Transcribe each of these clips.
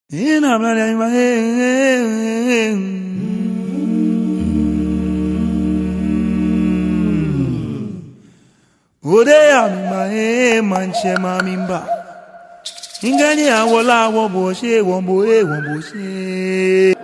In a blood in my head. Odadao my head, man, shema mimba. Ingani awola woboshe, womboe.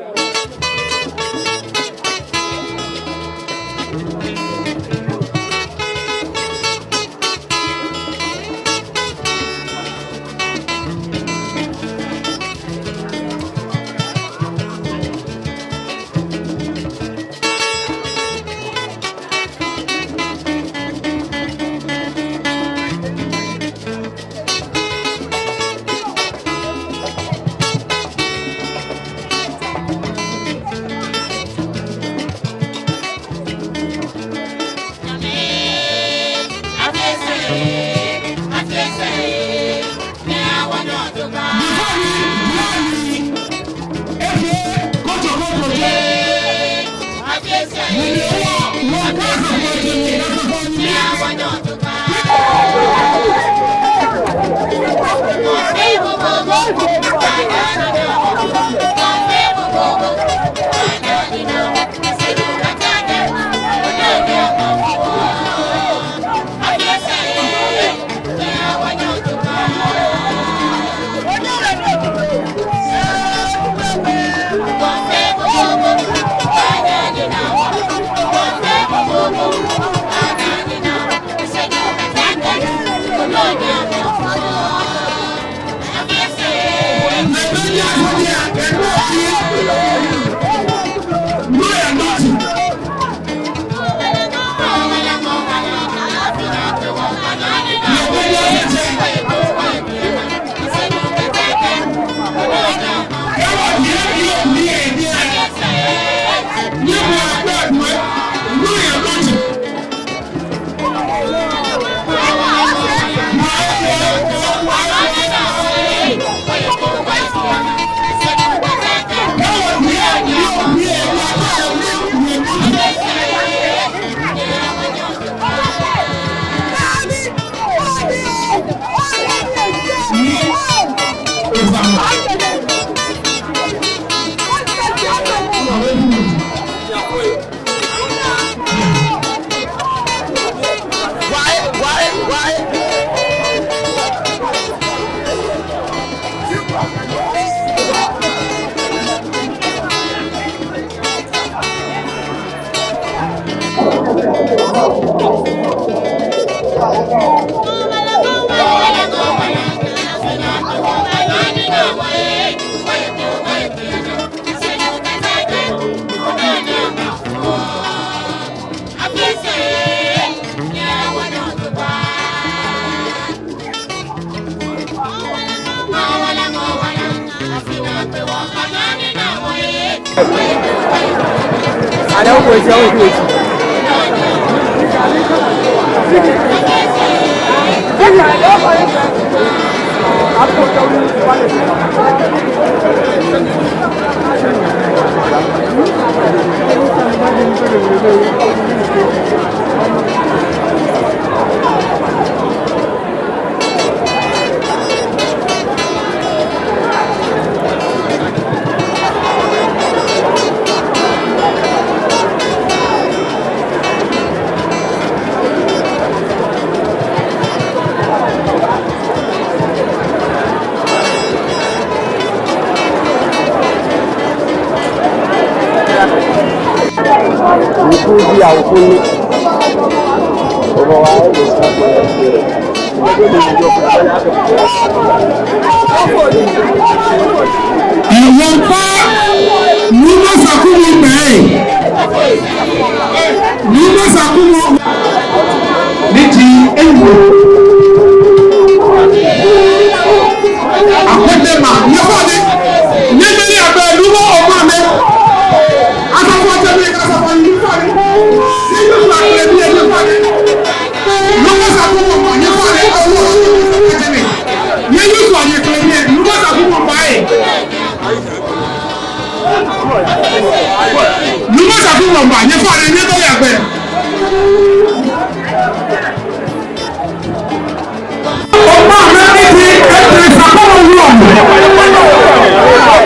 I don't know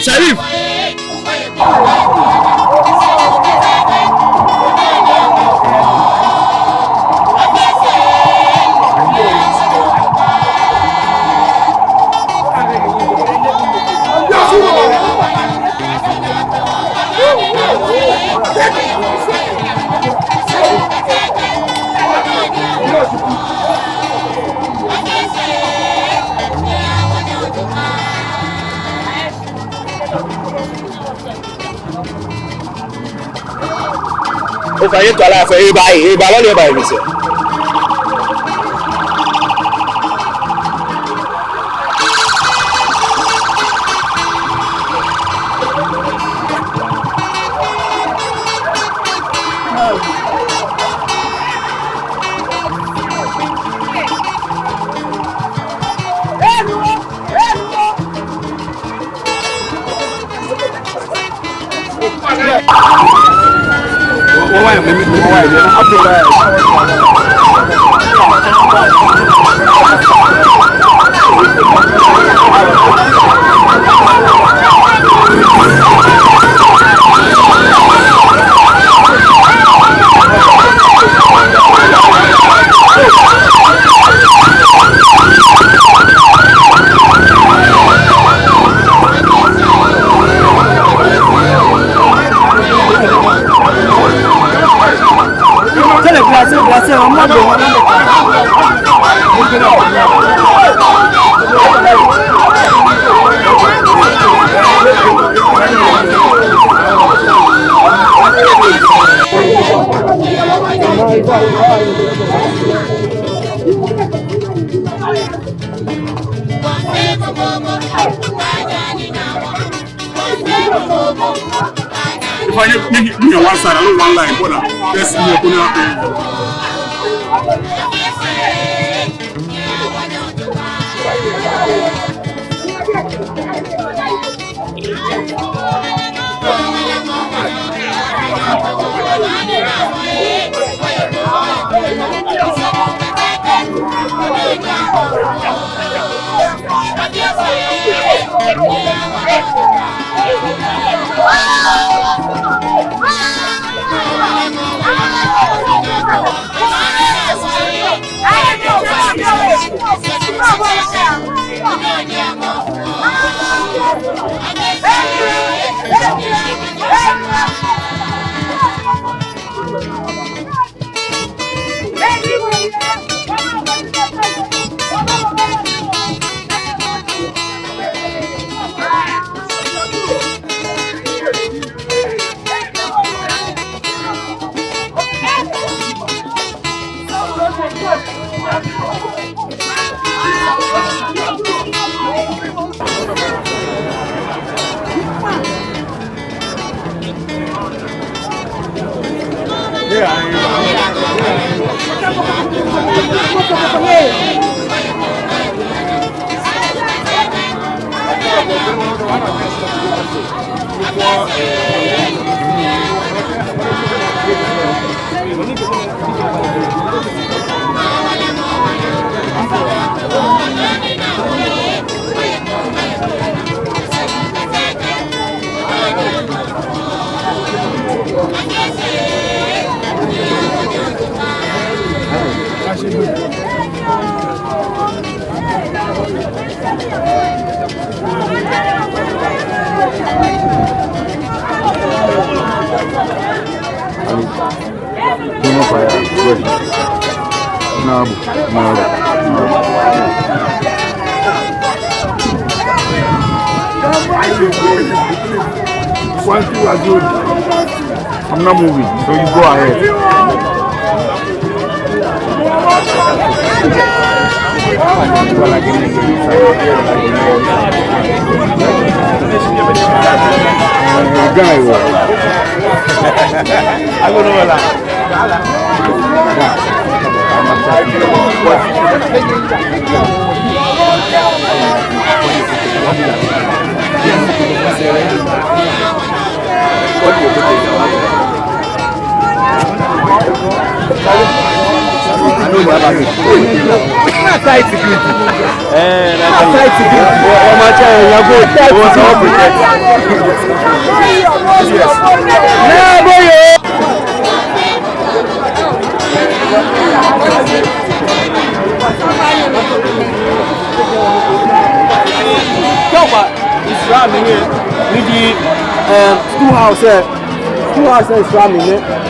Sharif. Ó fàyè tó aláfẹ́ ìbá lọ́lẹ̀ ọba ìrìnsẹ̀. If I make me one side, I don't one line, but let's see what I'm not moving, so you go ahead. I don't know know you have a tight security. Tight security. It was all schoolhouse is running it.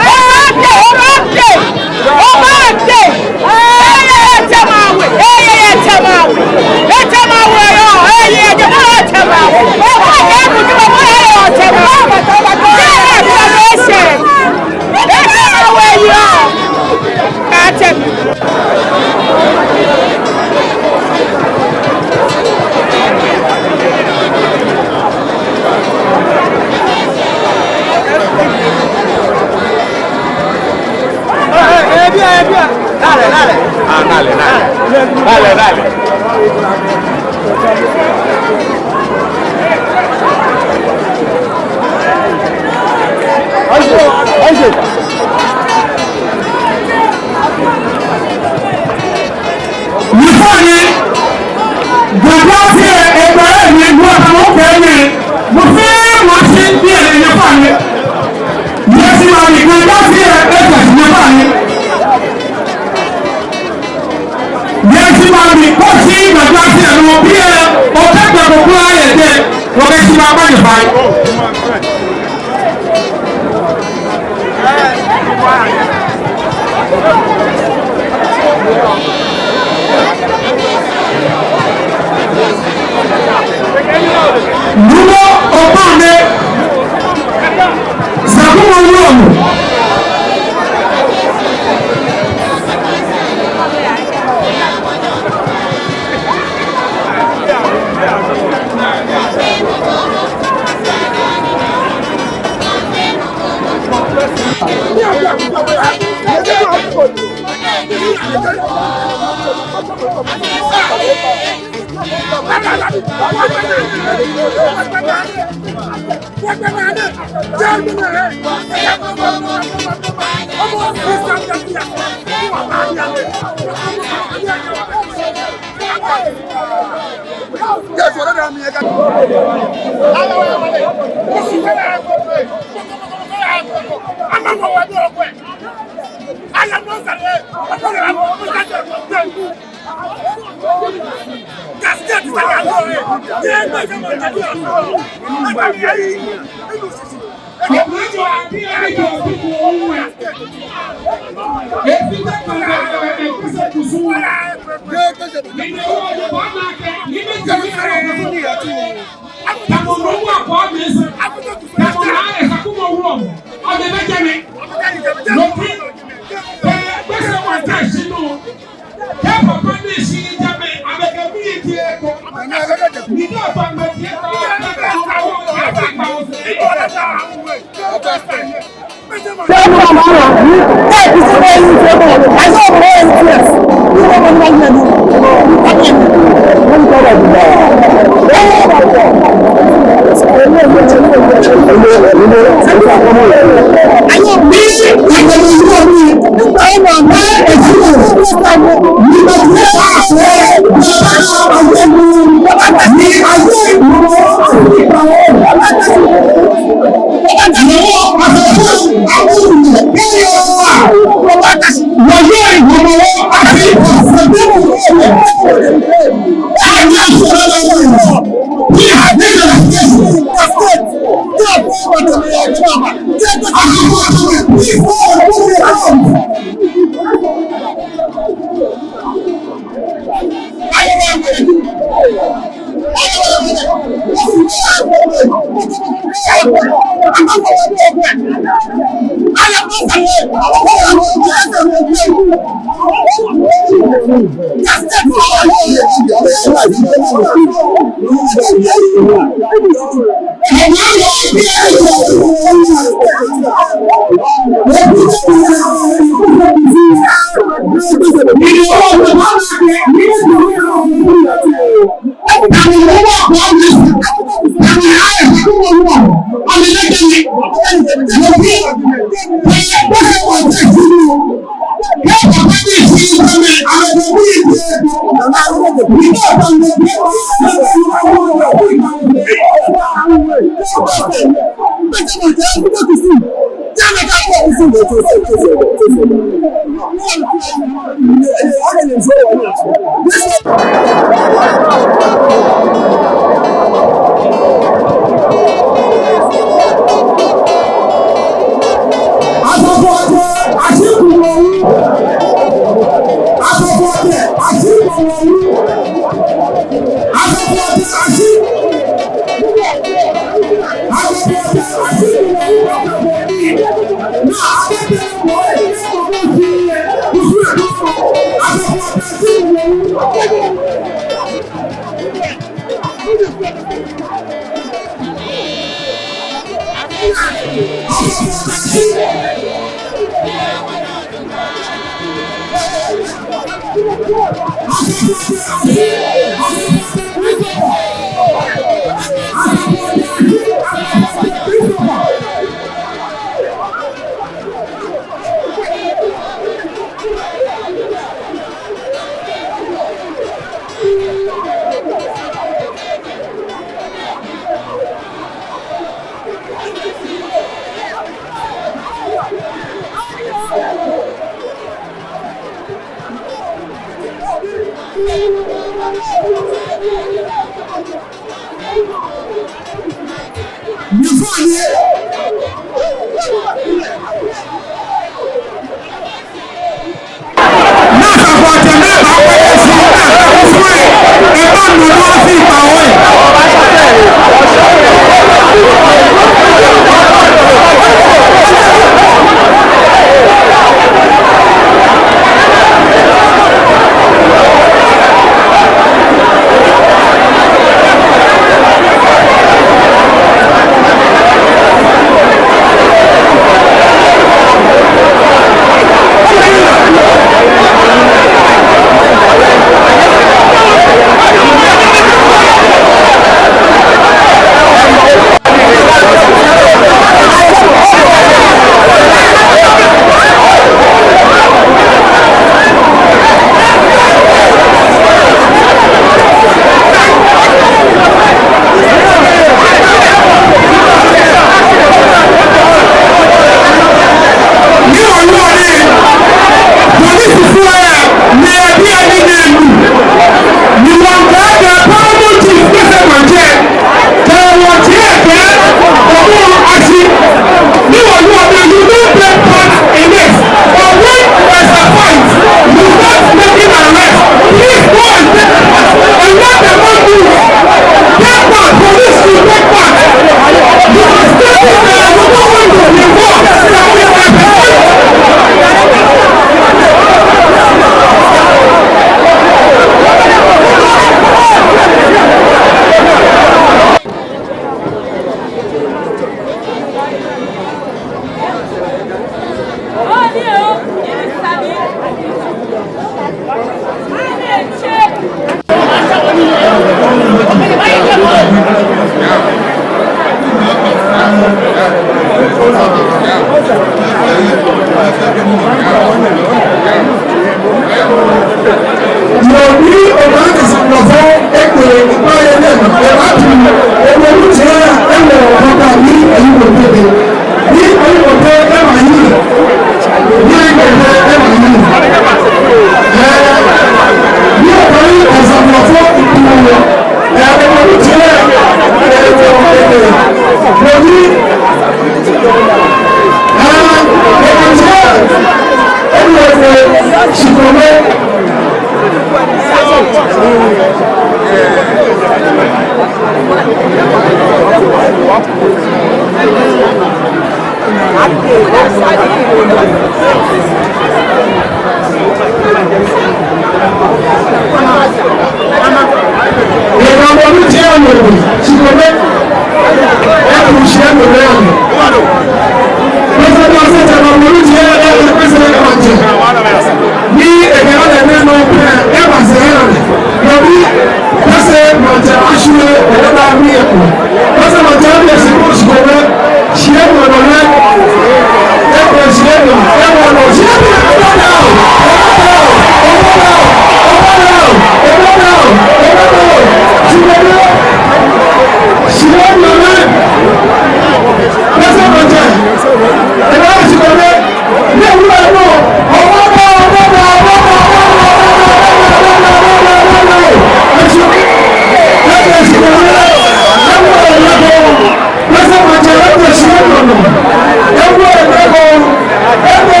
Everyone,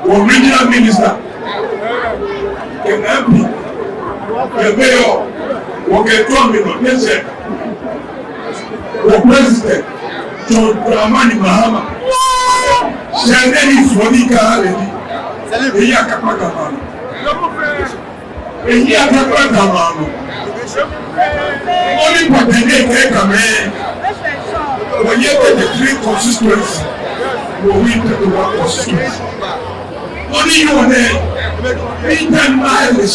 Original minister, the MP, the mayor, the president, John Dramani Mahama, Shandeni Swanika Haledi, Eya Kapakamano, Eya Kapakamano, only Patene Kekame, when you get the three constituencies, will win the one constituency. Only you are there, 10 miles.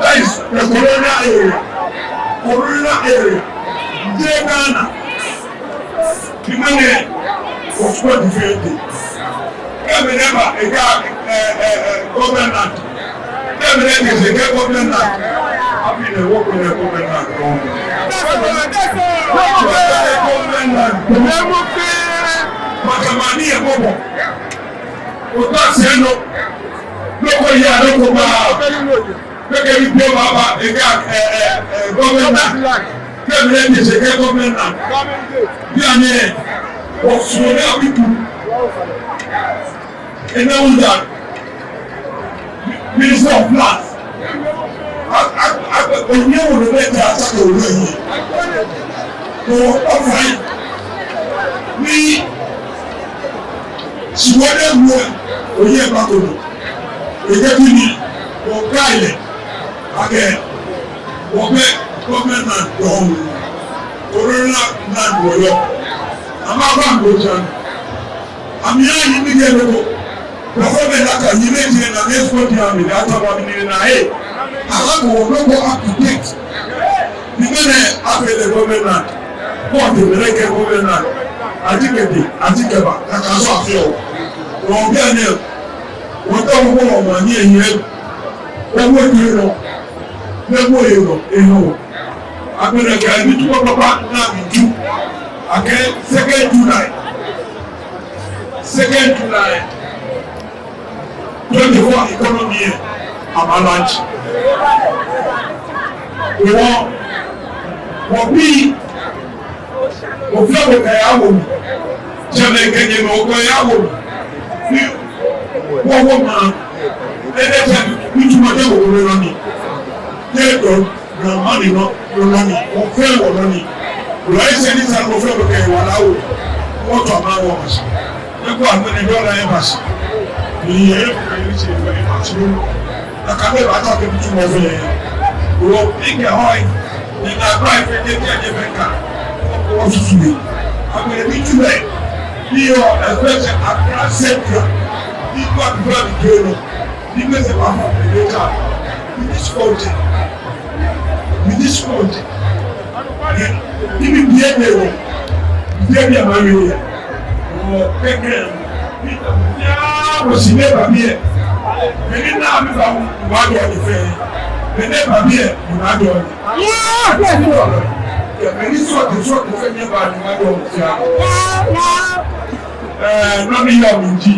That is the Corona area. Ghana. The money was what defended. Every never a government. Every never is a government. I've been a work with a government. Makamani a bobo. Without saying no, nobody had no power. Look at you, Baba, a government. Government is a government. Yane, what's your name? And now that Minister of Lands. Onye wòle bẹ́ẹ̀ tẹ àtàkùn òwúrọ̀ yìí. Mo ọ̀fà yìí ní ṣìwọ́dẹ̀ wúwo òye ìpàkòlò. Èdè bí ni wọ́n ká ilẹ̀ akẹ́ wọ́n bẹ́ gọ́ọ̀mẹ̀ntì náà dọ̀ọ̀hún. Orúkọ náà wọ̀yọ̀. Àmọ́ àbá àgbòjà. Àmì yẹn yìí ní kí ẹ lọ́wọ́. Before the latter, you may say that this what you have been out of in the hey, I have to go up to date. The men after the government, what the American government, I think it, that I saw feel. Wrong Daniel, what the war near here, what would you know? What would you know? I'm going to get you to go back now in June. Okay, 2nd July. 2nd July. 24 economy avalanche. Wọ́n bí òfin ọ̀gbọ̀n ẹ̀yàwó mi, ṣẹlẹ̀ kẹ̀kẹ́ ní ọgbọ̀n ẹ̀yàwó mi, wọ́n máa ẹ̀ẹ́dẹ́gbẹ̀ nítumọ̀dé òwúrọ̀ lọ́nìí, tẹ́ẹ̀dọ̀ gàmánì lọ́nìí, wọ́n fẹ́ wọ̀ lọ́nìí, wọ́n ẹ̀ṣẹ̀ ní sàn òfin ọ̀gbọ̀n ẹ̀yàwó aláwò, wọ́n tọ̀ máa wọ̀ ọ̀ṣì, ẹ̀kọ́ àgbẹ̀ni dọ́là ẹ̀ bàṣì. Ìyẹn ẹ̀kọ́ yìí ṣe ìwé ìmọ̀tún. Àkàbẹ̀ ìbátan kò tún wọ́n fún yẹn. Wọ́n pínkẹ̀ họ́ì ní nàgbà ìfẹ́ ní ẹ̀jẹ̀ mẹ́ka. Wọ́n tutù mi. Àgbẹ̀rẹ̀ mi túbẹ̀ ní ọ̀ ẹ̀fẹ́ ṣe àkàrà sẹ́ńtà. Nígbà àdúrà mi gbé lọ. Nígbà tí wàá fọ ìwé ká. Bìdí sùkọ̀ọ̀tì. Níbi bí ẹ̀ bẹ̀rẹ̀ bí ẹ̀ bí ẹ̀ máa yọ yẹ. Wọ́n pẹ́kẹ́ Osi ne babi yɛ, mene naa mi ba wa dɔ ɔdi fɛ, mene babi yɛ muna dɔ ɔdi. Mene sɔɔti fɛ nye ba ni wa dɔ ɔdi fia. Nɔmi yɛ ɔmi nti,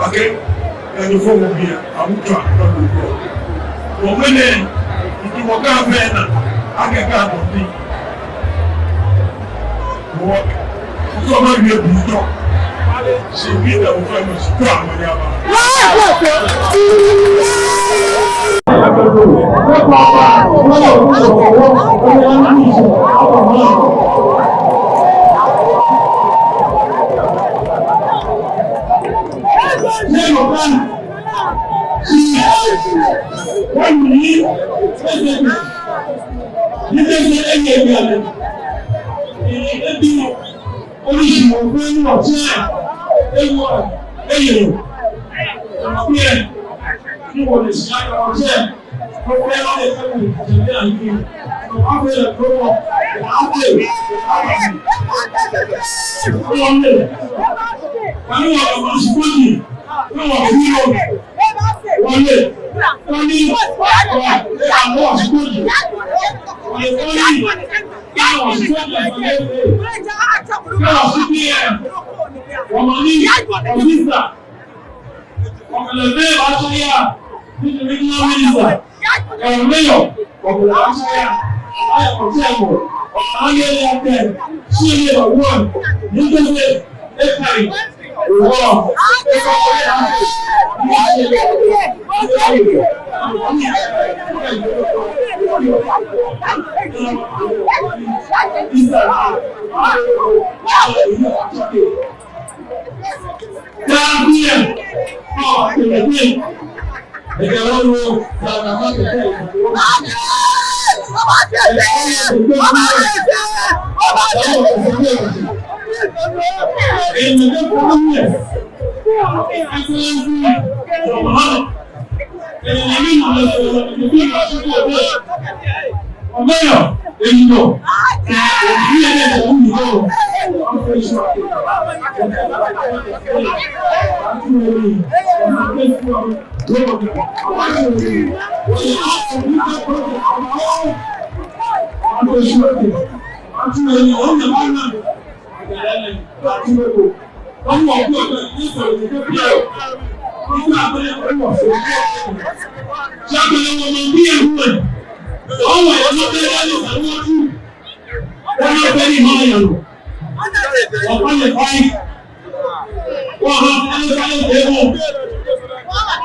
ok, ɛni fo wo bi yɛ, amu tɔ nɔmi bɔ. Wɔn mene ntumɔ kan fɛ na, akɛ kan bɔ bi. Wɔ, ntɔ ma wiye bi tɔ. She beat the woman strong with your mouth.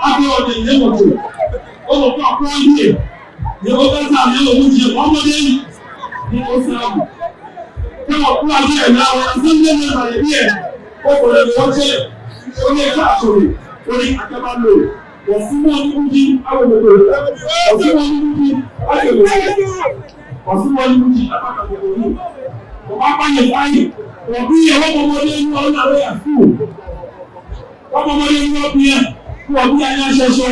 After all, the level two. Oh, God, right here. The other time, you know, which is one more day. You know, come on, right here now. I'm sending them right here. Oh, for the watcher. Only a class for me. Only a cabin load. For someone who did, I will go. For someone who did, I will go. For someone who did, I will go. For my family, for me, I want more than you all the way at school. What more than you up here? Who are we? I know so.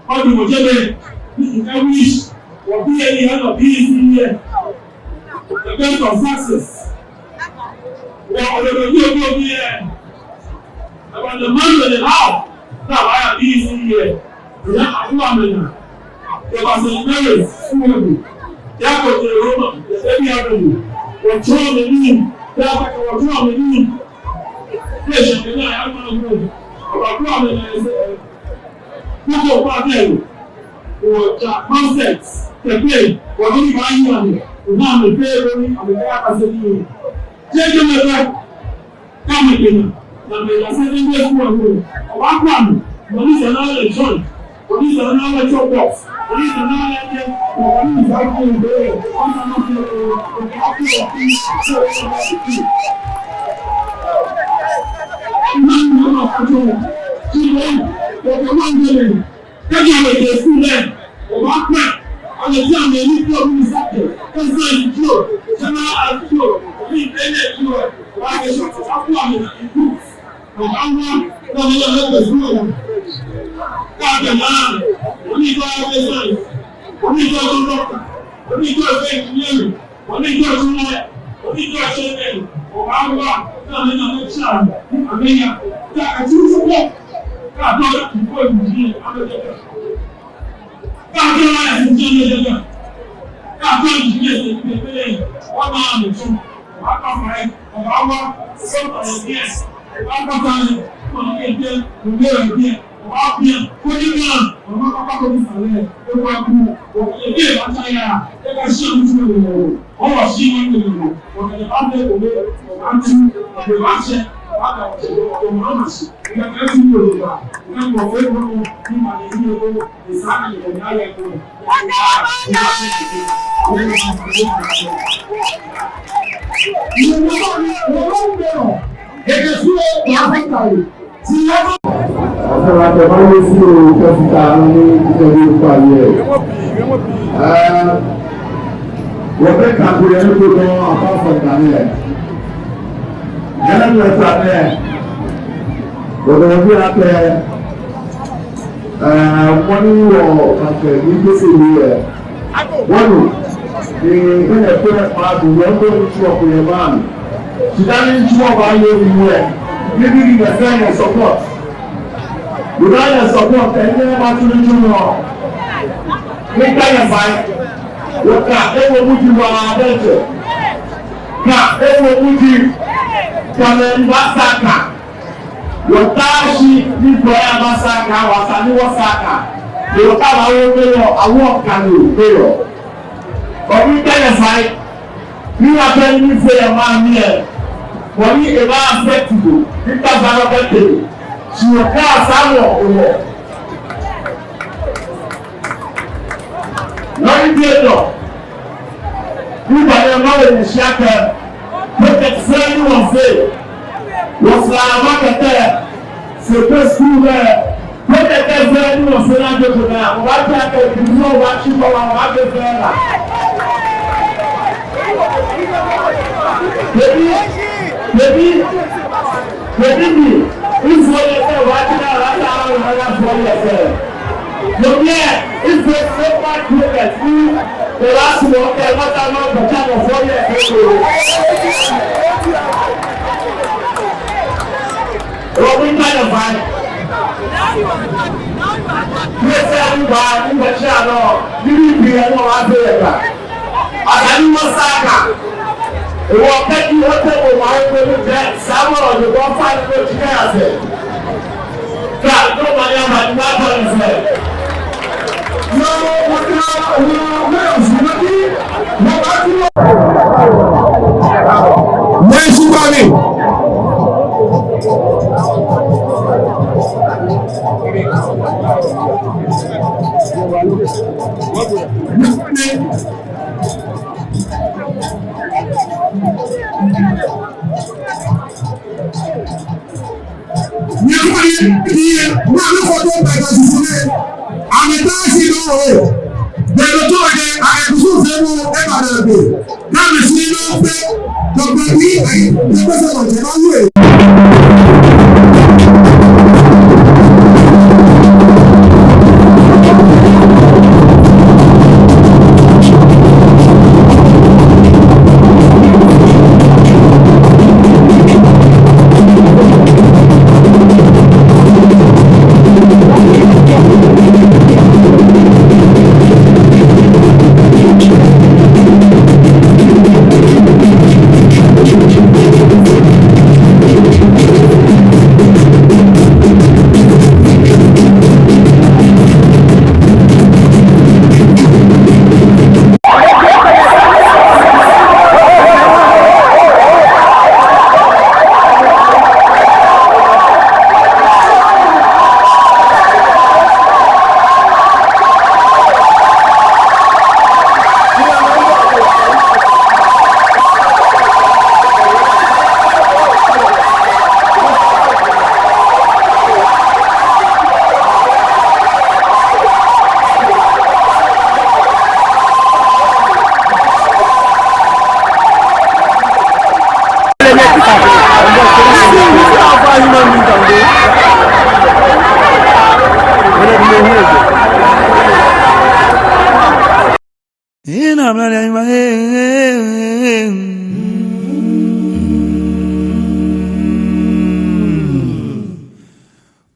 How do you get it? I wish for me any other peace here. The best of success. Well, the people here. About the money and the house. Now I have peace here. Yeah, I'm not there. There was a marriage. Yeah, but the Roman, the baby avenue. What's wrong with me? Yeah, but what's wrong with me? Yes, I'm not good. About problem is people back there. Or concepts, the play, or any buying money. We have the favor and the capacity. Take them back. Come again. Now, we are sending them to a room. One, police are not a joint. Police are not a chop box. Police are not a joint. Police are not a joint. Kẹ́kẹ́ àwọn èdè sílẹ̀, ọba pẹ̀, ọjọ́ tí àwọn ènìyàn tó ń sáké, tó ń sọ ìjọ, ṣẹlá àjọ, ní ìpínlẹ̀ ìjọ, wà á gẹ̀ṣọ́ tó wá fún àwọn ìlú, ọba wá lọ́wọ́ lọ́wọ́ sí ọ̀la. Káàkiri náà, oníjọ́ ẹgbẹ́ sọ̀rọ̀, oníjọ́ tó lọ́kà, oníjọ́ ẹgbẹ́ ìpínlẹ̀, oníjọ́ tó lọ́yà, oníjọ́ ẹgbẹ́ ọba wá náà nínú ẹgbẹ́ àmẹ́yà, àti ìfúnpọ̀. Káàkiri ìfọ̀ ìdílé abẹ́jẹ́jẹ́. Káàkiri ìdílé jẹ́jẹ́. Káàkiri ìdílé ìpínlẹ̀ wọ́n máa lè fún àkàfà ẹ̀ ọ̀bá wá sọ́tọ̀ ẹ̀díẹ̀. Àkàfà ẹ̀ ọ̀nà ẹ̀díẹ̀ òwe ẹ̀díẹ̀ ọ̀bá bíẹ̀ kónígbà ọ̀bá pápá kọ́ni sàlẹ̀ ẹ̀kọ́ ẹ̀kú òkèlè ìbátáyà ẹ̀ka sí ọ̀dún ọ̀wọ̀ sí wọn nìyẹn ọ̀kẹ̀lẹ̀ bá dé òwe ọ̀bá tú ọ̀bá ṣẹ Jangan lupa Bagaimana money or ini besi dia. Walu, ini pernah madu, yang tu cuma punya man. Sudah ni cuma bayar dia. Jadi kita kena support. Bukan support, ini macam ni cuma. Kita yang baik. Waktu itu mungkin ada je. Nah, itu mungkin kalian masakan. Watashi ni boya masaka wasani wasaka. Yo kama wewe awo kanu wewe. Kwa hiyo tena sai. Ni apeni fe ya mami e. Kwa hiyo eba afetido. Nitazama bete. Sio kaa sawo owo. Nani biedo. Ni bale mawe ni shaka. Protection ni wonse. Wọ́sàmá kẹtẹ ṣètò sùúrù pẹ́tẹ́tẹ́ fẹ́ ní ọ̀sẹ̀ náà tó kùnà wọ́n á jẹ́ akẹ́ ìdúró wọ́n á ṣí kọ́ wọn wọ́n á gbé fẹ́ rà. Bébí mi ìfọ̀ yẹ fẹ́ wọ́n á ti náà láti àwọn ìrọ̀lẹ́ fọ́ yẹ fẹ́. Lóbi ẹ̀ ìfọ̀ sọ́kà kúrẹ́kẹ̀ sí ìlàsùn ọ̀kẹ́ lọ́tà náà bọ̀tà mọ̀ fọ́ yẹ fẹ́ lò. Robin kind of vibe. Yes, I'm channel. You be a no answer. I can massacre. The walk that you want to go my way with that. Someone on the one fight with you guys. God, nobody on my mother is there. No, what else? Where's she going?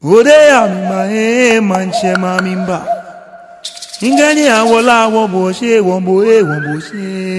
Odadao manche mamimba. Ingani awola woboshe wombo e wombo she.